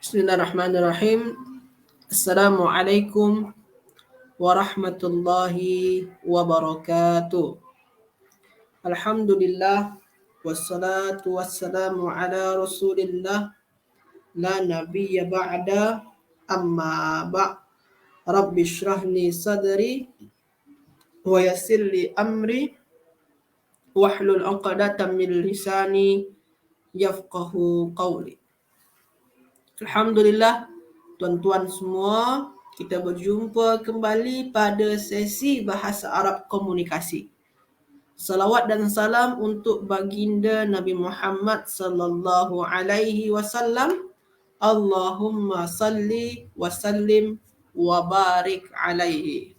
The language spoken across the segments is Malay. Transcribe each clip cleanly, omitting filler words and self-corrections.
Bismillahirrahmanirrahim. Assalamualaikum warahmatullahi wabarakatuh. Alhamdulillah wassalatu wassalamu ala Rasulillah la nabiyya ba'da amma ba' Rabbi shrah li sadri wa yassir li amri wahlul 'uqdatam min lisani yafqahu qawli. Alhamdulillah, tuan-tuan semua, kita berjumpa kembali pada sesi bahasa Arab komunikasi. Salawat dan salam untuk baginda Nabi Muhammad sallallahu alaihi wasallam. Allahumma salli wa sallim wa barik alaihi.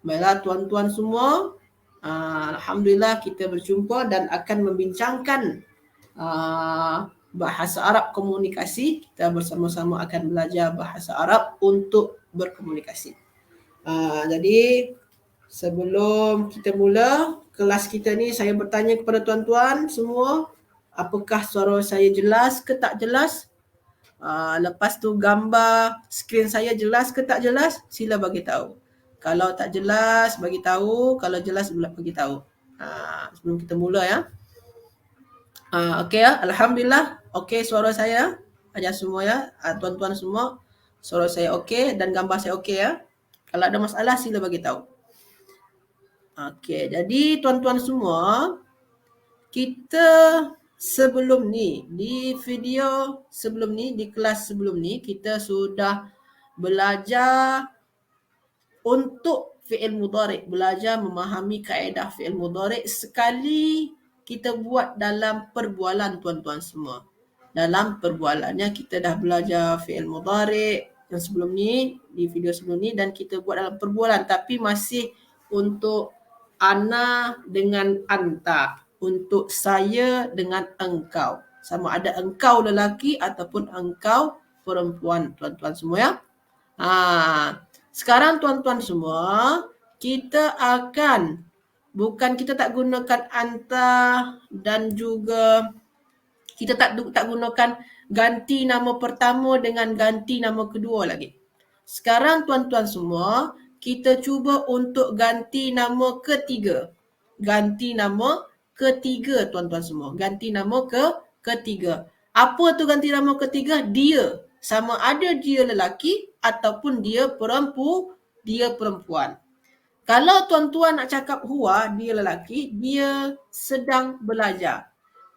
Baiklah tuan-tuan semua, Alhamdulillah kita berjumpa dan akan membincangkan bahasa Arab komunikasi. Kita bersama-sama akan belajar bahasa Arab untuk berkomunikasi. Jadi sebelum kita mula kelas kita ni, saya bertanya kepada tuan-tuan semua, apakah suara saya jelas ke tak jelas? Lepas tu gambar skrin saya jelas ke tak jelas? Sila bagi tahu. Kalau tak jelas bagi tahu, kalau jelas bagi tahu. Sebelum kita mula ya. Okey ya, alhamdulillah. Okey suara saya. Ajar semua ya. Tuan-tuan semua, suara saya okey dan gambar saya okey ya. Kalau ada masalah sila bagi tahu. Okey, jadi tuan-tuan semua, kita sebelum ni, di video sebelum ni, di kelas sebelum ni, kita sudah belajar untuk fi'il mudhari', belajar memahami kaedah fi'il mudhari' sekali kita buat dalam perbualan tuan-tuan semua. Dalam perbualannya kita dah belajar fi'il mudhari' yang sebelum ni, di video sebelum ni, dan kita buat dalam perbualan, tapi masih untuk ana dengan anta, untuk saya dengan engkau. Sama ada engkau lelaki ataupun engkau perempuan, tuan-tuan semua ya. Sekarang tuan-tuan semua, kita akan, bukan kita tak gunakan anta dan juga kita tak gunakan ganti nama pertama dengan ganti nama kedua lagi. Sekarang tuan-tuan semua, kita cuba untuk ganti nama ketiga. Ganti nama ketiga tuan-tuan semua. Ganti nama ketiga. Apa tu ganti nama ketiga? Dia. Sama ada dia lelaki ataupun dia perempuan. Kalau tuan-tuan nak cakap huwa, dia lelaki, dia sedang belajar.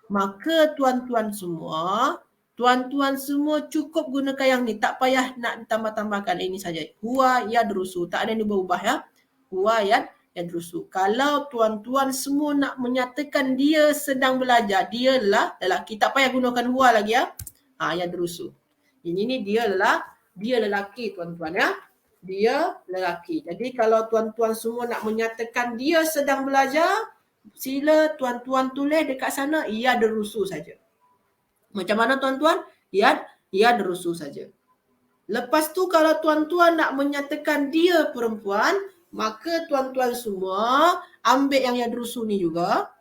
Maka tuan-tuan semua cukup gunakan yang ni. Tak payah nak tambah-tambahkan ini saja. Huwa yadrusu. Tak ada ni berubah ya. Huwa yadrusu. Kalau tuan-tuan semua nak menyatakan dia sedang belajar, dia lah lelaki. Tak payah gunakan huwa lagi ya. Yadrusu. Ini ni dia lelaki tuan-tuan ya. Dia lelaki. Jadi kalau tuan-tuan semua nak menyatakan dia sedang belajar, sila tuan-tuan tulis dekat sana yadrusu saja. Macam mana tuan-tuan? Yadrusu saja. Lepas tu kalau tuan-tuan nak menyatakan dia perempuan, maka tuan-tuan semua ambil yang yadrusu ni juga.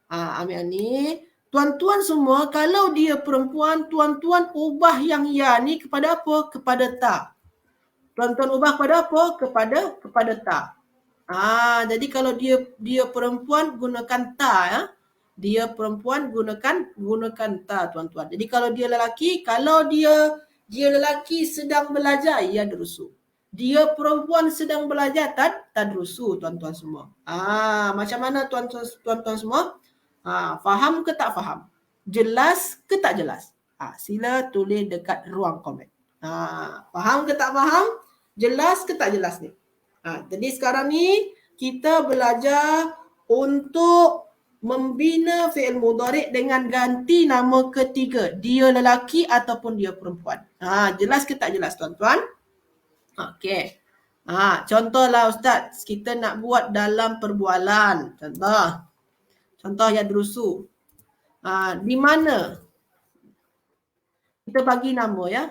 Ambil yang ni. Tuan-tuan semua, kalau dia perempuan, tuan-tuan ubah yang ya ni kepada apa? Kepada ta. Tuan-tuan ubah kepada apa? Kepada ta. Jadi kalau dia perempuan, gunakan ta ya. Dia perempuan, gunakan ta tuan-tuan. Jadi kalau dia lelaki, dia lelaki sedang belajar, yadrusu. Dia perempuan sedang belajar, tadrusu tuan-tuan semua. Macam mana tuan-tuan semua? Faham ke tak faham? Jelas ke tak jelas? Sila tulis dekat ruang komen. Faham ke tak faham? Jelas ke tak jelas ni? Jadi sekarang ni kita belajar untuk membina fi'il mudhari' dengan ganti nama ketiga. Dia lelaki ataupun dia perempuan. Jelas ke tak jelas tuan-tuan? Okey. Contohlah Ustaz, kita nak buat dalam perbualan. Contoh yadrusu. Di mana? Kita bagi nama ya.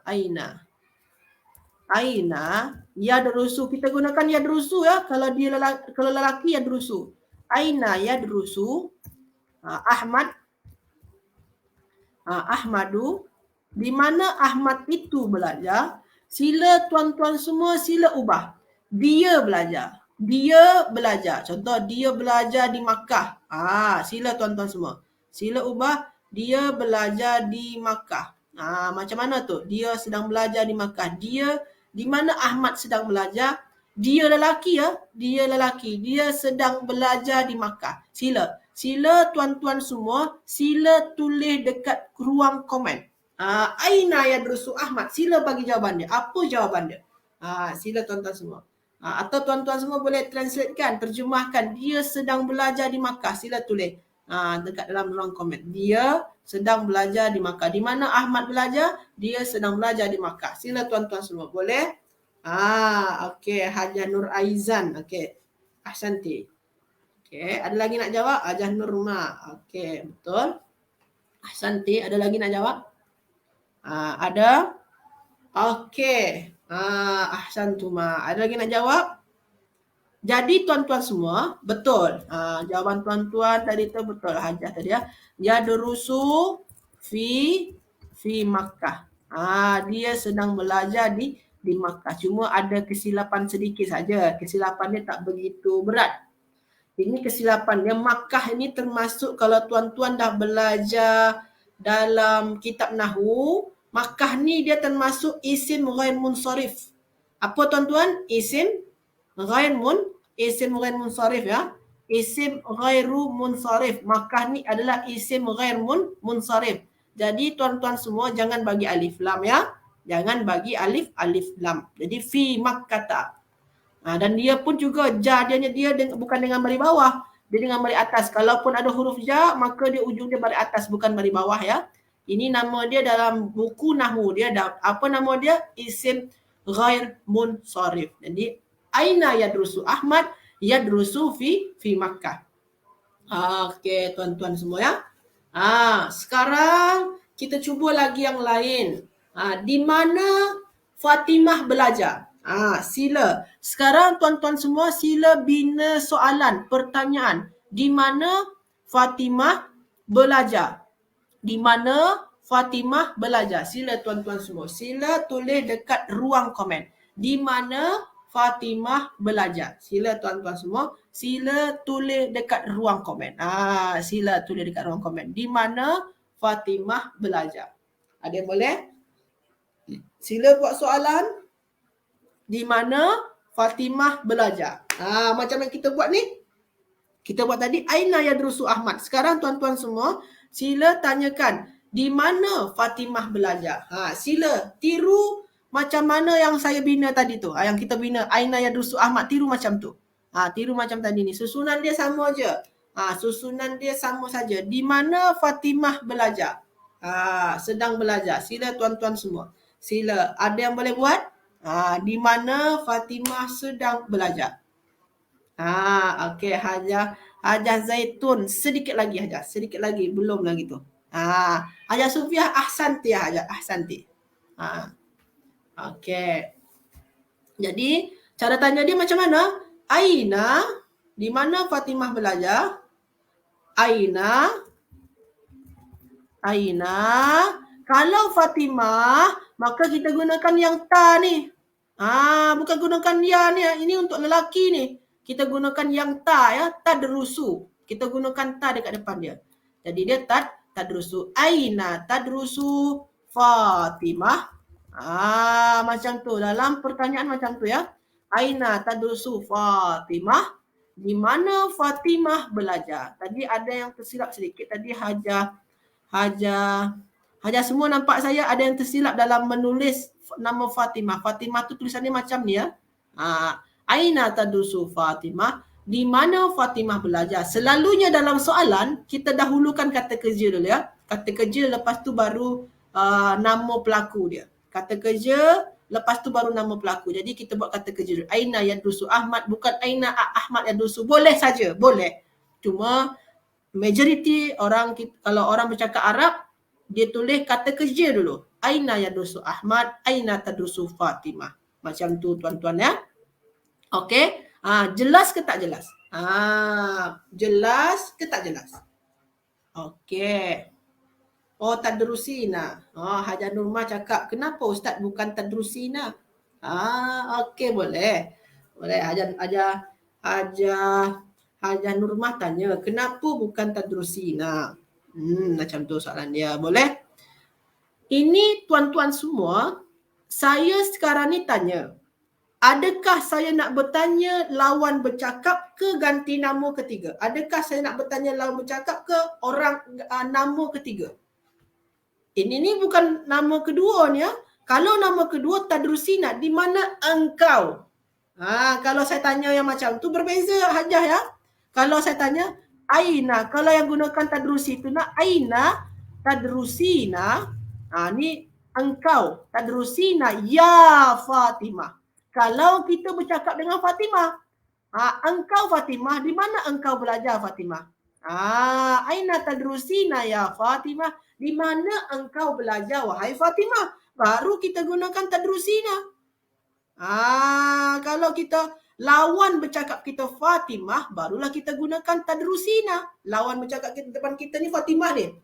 Aina. Yadrusu. Kita gunakan yadrusu ya. Kalau lelaki yadrusu. Aina yadrusu. Ahmad. Ahmadu Di mana Ahmad itu belajar, sila tuan-tuan semua sila ubah. Dia belajar. Dia belajar. Contoh, dia belajar di Makkah. Sila tuan-tuan semua. Sila ubah, dia belajar di Makkah. Macam mana tu? Dia sedang belajar di Makkah. Dia, di mana Ahmad sedang belajar? Dia lelaki ya. Dia lelaki. Dia sedang belajar di Makkah. Sila. Sila tuan-tuan semua, sila tulis dekat ruang komen. Aina yadrusu Ahmad. Sila bagi jawapan dia. Apa jawapan dia? Sila tuan-tuan semua. Atau tuan-tuan semua boleh translatekan, terjemahkan. Dia sedang belajar di Makkah. Sila tulis dekat dalam ruang komen. Dia sedang belajar di Makkah. Di mana Ahmad belajar? Dia sedang belajar di Makkah. Sila tuan-tuan semua. Boleh? Okey. Hajah Nur Aizan. Okey. Ahsanti. Okey. Ada lagi nak jawab? Hajah Nur Rumah. Okey. Betul. Ahsanti. Ada lagi nak jawab? Ada? Okey. Ahsantuma. Ada lagi nak jawab? Jadi tuan-tuan semua, betul. Jawapan tuan-tuan tadi tu betul. Hajah tadi ya. Yadrusu fi Makkah. Dia sedang belajar di Makkah. Cuma ada kesilapan sedikit saja. Kesilapan dia tak begitu berat. Ini kesilapan dia. Makkah ini termasuk kalau tuan-tuan dah belajar dalam kitab Nahwu, Makkah ni dia termasuk isim ghair munsharif. Apa tuan-tuan? Isim ghair munsharif ya. Isim ghairu munsharif. Makkah ni adalah isim ghair munsharif. Jadi tuan-tuan semua jangan bagi alif lam ya. Jangan bagi alif lam. Jadi fi Makkah. Dan dia pun juga ja dia bukan dengan baris bawah. Dia dengan baris atas. Kalaupun ada huruf ja, maka dia ujung dia baris atas bukan baris bawah ya. Ini nama dia dalam buku Nahwu dia. Apa nama dia? Isim ghair munsharif. Jadi aina yadrusu Ahmad yadrusu fi Makkah. Okey tuan-tuan semua ya. Sekarang kita cuba lagi yang lain. Di mana Fatimah belajar? Sila. Sekarang tuan-tuan semua sila bina soalan, pertanyaan. Di mana Fatimah belajar? Di mana Fatimah belajar? Sila tuan-tuan semua. Sila tulis dekat ruang komen. Di mana Fatimah belajar? Sila tuan-tuan semua. Sila tulis dekat ruang komen. Sila tulis dekat ruang komen. Di mana Fatimah belajar? Ada yang boleh? Sila buat soalan. Di mana Fatimah belajar? Macam yang kita buat ni. Kita buat tadi aina yadrusu Ahmad. Sekarang tuan-tuan semua sila tanyakan di mana Fatimah belajar. Sila tiru macam mana yang saya bina tadi tu. Yang kita bina aina yadrusu Ahmad, tiru macam tu. Tiru macam tadi ni. Susunan dia sama je. Susunan dia sama saja. Di mana Fatimah belajar? Sedang belajar. Sila tuan-tuan semua. Sila. Ada yang boleh buat? Di mana Fatimah sedang belajar? Okey, Hajah Zaitun. Sedikit lagi Hajah. Sedikit lagi. Belum lagi tu. Hajah Sufiah ahsanti Hajah. Ahsanti. Okey. Jadi, cara tanya dia macam mana? Aina. Di mana Fatimah belajar? Aina. Kalau Fatimah, maka kita gunakan yang ta ni. Bukan gunakan ya ni. Ini untuk lelaki ni. Kita gunakan yang ta ya, tadrusu. Kita gunakan ta dekat depan dia. Jadi dia tadrusu. Aina tadrusu Fatimah. Macam tu. Dalam pertanyaan macam tu ya. Aina tadrusu Fatimah. Di mana Fatimah belajar? Tadi ada yang tersilap sedikit. Tadi Hajah semua nampak saya ada yang tersilap dalam menulis nama Fatimah. Fatimah tu tulisannya macam ni ya. Aina tadrusu Fatimah. Di mana Fatimah belajar? Selalunya dalam soalan, kita dahulukan kata kerja dulu ya. Kata kerja lepas tu baru nama pelaku dia. Kata kerja lepas tu baru nama pelaku. Jadi kita buat kata kerja dulu. Aina yadrusu Ahmad, bukan Aina Ahmad yadrusu. Boleh saja, boleh. Cuma majoriti orang, kalau orang bercakap Arab, dia tulis kata kerja dulu. Aina yadrusu Ahmad, aina tadrusu Fatimah. Macam tu tuan-tuan ya. Okey. Jelas ke tak jelas? Jelas ke tak jelas? Okey. Oh, tadrusina. Haja Nurmah cakap, kenapa Ustaz bukan tadrusina? Okey, boleh. Boleh. Haja Nurmah tanya, kenapa bukan tadrusina? Macam tu soalan dia. Boleh? Ini tuan-tuan semua, saya sekarang ni tanya, adakah saya nak bertanya lawan bercakap ke ganti nama ketiga? Adakah saya nak bertanya lawan bercakap ke orang nama ketiga? Ini ni bukan nama kedua ni ya. Kalau nama kedua tadrusina, di mana engkau? Kalau saya tanya yang macam tu berbeza Hajah ya. Kalau saya tanya aina, kalau yang gunakan tadrusi tu nak aina tadrusina, ni engkau tadrusina ya Fatimah. Kalau kita bercakap dengan Fatimah, engkau Fatimah, di mana engkau belajar Fatimah? Aina tadrusina ya Fatimah, di mana engkau belajar wahai Fatimah? Baru kita gunakan tadrusina. Kalau kita lawan bercakap kita Fatimah, barulah kita gunakan tadrusina. Lawan bercakap kita depan kita ni Fatimah ni.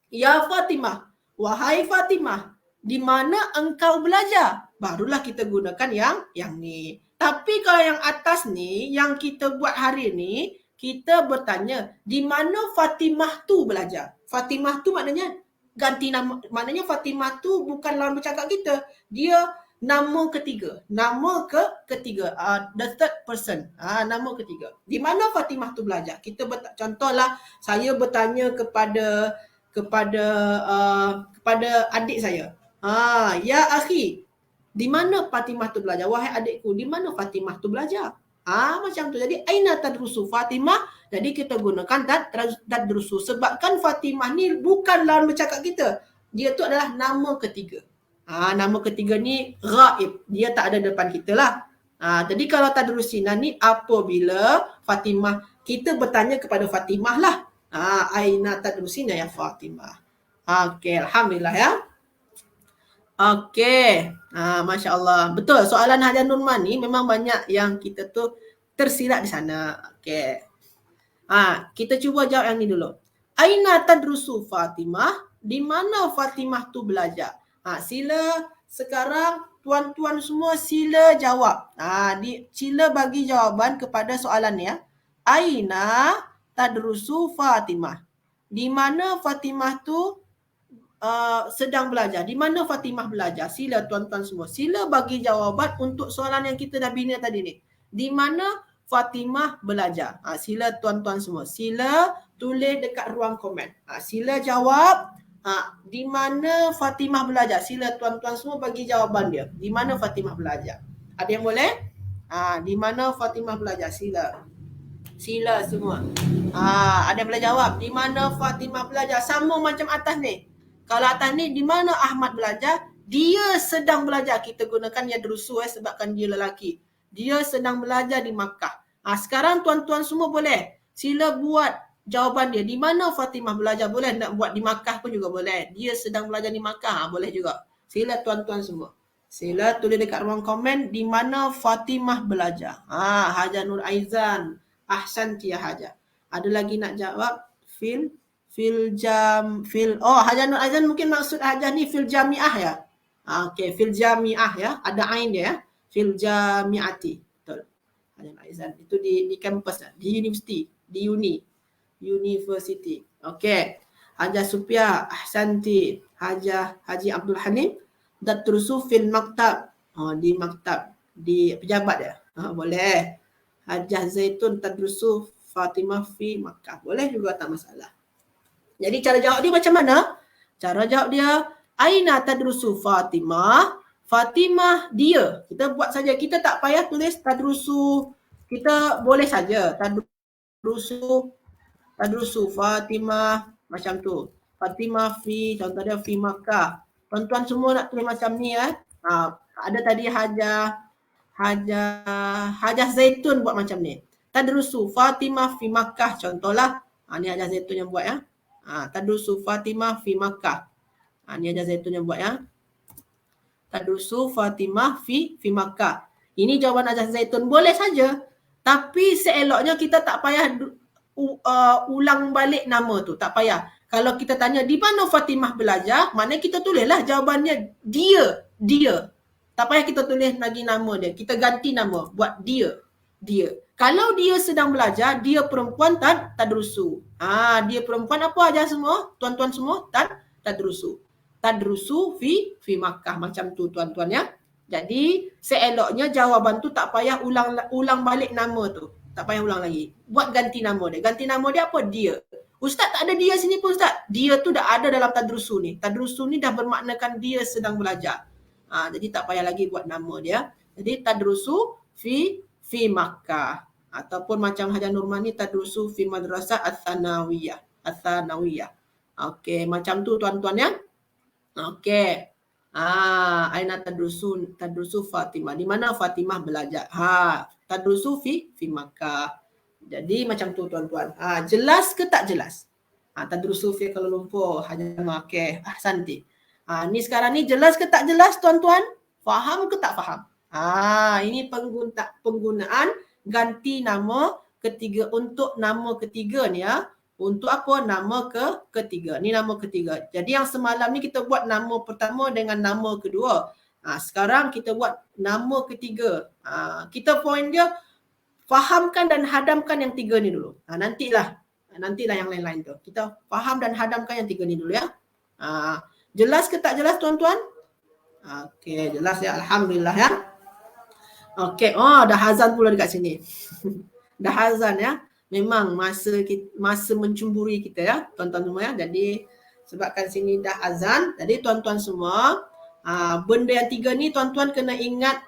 Ya Fatimah, wahai Fatimah, di mana engkau belajar? Barulah kita gunakan yang ni. Tapi kalau yang atas ni, yang kita buat hari ni, kita bertanya, di mana Fatimah tu belajar? Fatimah tu maknanya ganti nama, maknanya Fatimah tu bukan lawan bercakap kita. Dia nama ketiga. Nama ketiga. The third person. Nama ketiga. Di mana Fatimah tu belajar? Kita contohlah, saya bertanya kepada adik saya. Ya akhi, di mana Fatimah tu belajar? Wahai adikku, di mana Fatimah tu belajar? Macam tu. Jadi aina tadrusu Fatimah, jadi kita gunakan tadrusu sebabkan Fatimah ni bukan lawan bercakap kita. Dia tu adalah nama ketiga. Nama ketiga ni ghaib. Dia tak ada depan kita lah. Jadi kalau tadrusina ni apabila Fatimah, kita bertanya kepada Fatimah lah. Aina tadrusina ya Fatimah. Okey, alhamdulillah ya. Okey. Masya Allah. Betul, soalan Haja Nurmah ni memang banyak yang kita tu tersilap di sana. Okey. Kita cuba jawab yang ni dulu. Aina tadrusu Fatimah? Di mana Fatimah tu belajar? Sila sekarang tuan-tuan semua sila jawab. Sila bagi jawapan kepada soalan ni ya. Aina tadrusu Fatimah? Di mana Fatimah tu sedang belajar? Di mana Fatimah belajar? Sila tuan-tuan semua. Sila bagi jawapan untuk soalan yang kita dah bina tadi ni. Di mana Fatimah belajar? Sila tuan-tuan semua. Sila tulis dekat ruang komen. Sila jawab. Di mana Fatimah belajar? Sila tuan-tuan semua bagi jawapan dia. Di mana Fatimah belajar? Ada yang boleh? Di mana Fatimah belajar? Sila. Sila semua. Ada yang boleh jawab? Di mana Fatimah belajar? Sama macam atas ni. Kalau atas ni, di mana Ahmad belajar? Dia sedang belajar. Kita gunakan ya drusu sebabkan dia lelaki. Dia sedang belajar di Makkah. Sekarang tuan-tuan semua boleh. Sila buat jawapan dia. Di mana Fatimah belajar? Boleh nak buat di Makkah pun juga boleh. Dia sedang belajar di Makkah. Boleh juga. Sila tuan-tuan semua. Sila tulis dekat ruang komen di mana Fatimah belajar. Haja Nur Aizan. Ahsanti ya Haja. Ada lagi nak jawab? Haja Nur Aizan mungkin maksud Haja ni fil jamiah ya. Okey, fil jamiah ya. Ada ain dia ya. Fil jamiati. Betul. Haja Nur Aizan itu di kampus di universiti, di university. Okey. Haja Supia, ahsanti. Haji Abdul Hanim tadrusu fil maktab. Di maktab, di pejabat ya. Boleh. Hajah Zaitun tadrusu Fatimah fi Makkah. Boleh juga, tak masalah. Jadi cara jawab dia macam mana? Cara jawab dia, aina tadrusu Fatimah? Fatimah dia. Kita buat saja. Kita tak payah tulis tadrusu. Kita boleh saja tadrusu Fatimah macam tu. Fatimah fi, contoh dia fi Makkah. Tuan-tuan semua nak tulis macam ni ya. Ada tadi Hajah Zaitun buat macam ni. Tadrusu Fatimah fi Makkah, contohlah. Ni Hajah Zaitun yang buat ya. Tadrusu Fatimah fi Makkah. Ni Hajah Zaitun yang buat ya. Tadrusu Fatimah fi Makkah. Ini jawapan Hajah Zaitun. Boleh saja. Tapi seeloknya kita tak payah ulang balik nama tu. Tak payah. Kalau kita tanya di mana Fatimah belajar, maknanya kita tulislah jawabannya dia. Tak payah kita tulis lagi nama dia. Kita ganti nama, buat dia. Kalau dia sedang belajar, dia perempuan tadrusu. Dia perempuan apa aja semua? Tuan-tuan semua tadrusu. Tadrusu fi Makkah, macam tu tuan-tuan ya. Jadi seeloknya jawaban tu tak payah ulang balik nama tu. Tak payah ulang lagi. Buat ganti nama dia. Ganti nama dia apa? Dia. Ustaz tak ada dia sini pun Ustaz. Dia tu dah ada dalam tadrusu ni. Tadrusu ni dah bermaknakan dia sedang belajar. Jadi tak payah lagi buat nama dia. Jadi tadrusu fi Makkah. Ataupun macam Hajar Nurman ni tadrusu fi madrasah Ats-Tsanawiyah. Okey, macam tu tuan-tuan ya. Okey. Aina tadrusu Fatimah. Di mana Fatimah belajar? Tadrusu fi Makkah. Jadi macam tu tuan-tuan. Jelas ke tak jelas? Tadrusu fi Kuala Lumpur. Okey, santi. Ni sekarang ni jelas ke tak jelas tuan-tuan? Faham ke tak faham? Ini penggunaan ganti nama ketiga. Untuk nama ketiga ni ya. Untuk apa? Nama ketiga. Ni nama ketiga. Jadi yang semalam ni kita buat nama pertama dengan nama kedua. Sekarang kita buat nama ketiga. Kita point dia fahamkan dan hadamkan yang tiga ni dulu. Nantilah yang lain-lain tu. Kita faham dan hadamkan yang tiga ni dulu ya. Jelas ke tak jelas tuan-tuan? Okey, jelas ya. Alhamdulillah ya. Okey, dah azan pula dekat sini. Dah azan ya. Memang masa mencemburi kita ya, tuan-tuan semua ya. Jadi sebabkan sini dah azan, jadi tuan-tuan semua, benda yang tiga ni tuan-tuan kena ingat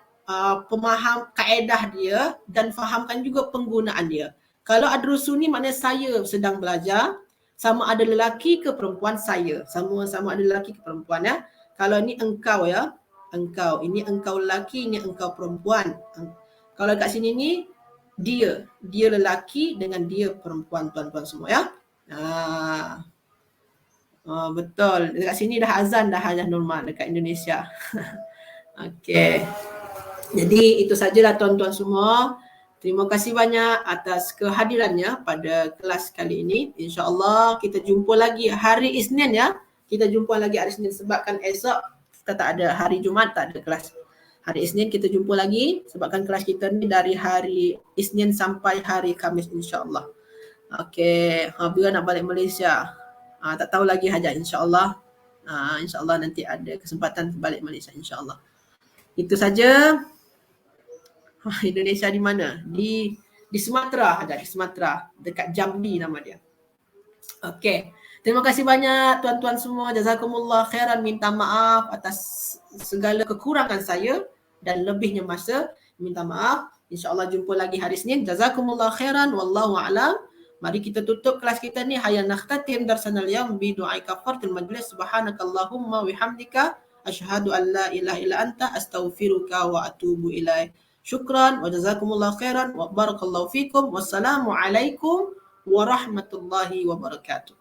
pemaham kaedah dia dan fahamkan juga penggunaan dia. Kalau adrusu ni maknanya saya sedang belajar, sama ada lelaki ke perempuan saya. Sama ada lelaki ke perempuan ya. Kalau ni engkau ya, engkau. Ini engkau lelaki, ini engkau perempuan. Kalau kat sini ni dia lelaki dengan dia perempuan tuan-tuan semua ya. Betul. Dekat sini dah azan dah Hajar Nurman dekat Indonesia. Okey. Jadi itu sajalah tuan-tuan semua. Terima kasih banyak atas kehadirannya pada kelas kali ini. InsyaAllah kita jumpa lagi hari Isnin ya. Kita jumpa lagi hari Isnin sebabkan esok kita tak ada, hari Jumaat tak ada kelas. Hari Isnin kita jumpa lagi sebabkan kelas kita ni dari hari Isnin sampai hari Khamis insya-Allah. Okey, bila nak balik Malaysia? Tak tahu lagi Hajar, insya-Allah. Insya-Allah nanti ada kesempatan balik Malaysia insya-Allah. Itu saja. Indonesia di mana? Di Sumatera, Hajar, di Sumatera, dekat Jambi nama dia. Okey. Terima kasih banyak tuan-tuan semua. Jazakumullah khairan. Minta maaf atas segala kekurangan saya dan lebihnya masa. Minta maaf. InsyaAllah jumpa lagi hari Senin. Jazakumullah khairan. Wallahu a'lam. Mari kita tutup kelas kita ni. Hayya nakhtatim darsanal yawm bi du'ai kafaratul majlis. Subhanakallahumma wihamdika. Asyhadu an la ilaha illa anta astaghfiruka wa atubu ilaih. Syukran wa jazakumullah khairan wa barakallahu fikum. Wassalamualaikum warahmatullahi wabarakatuh.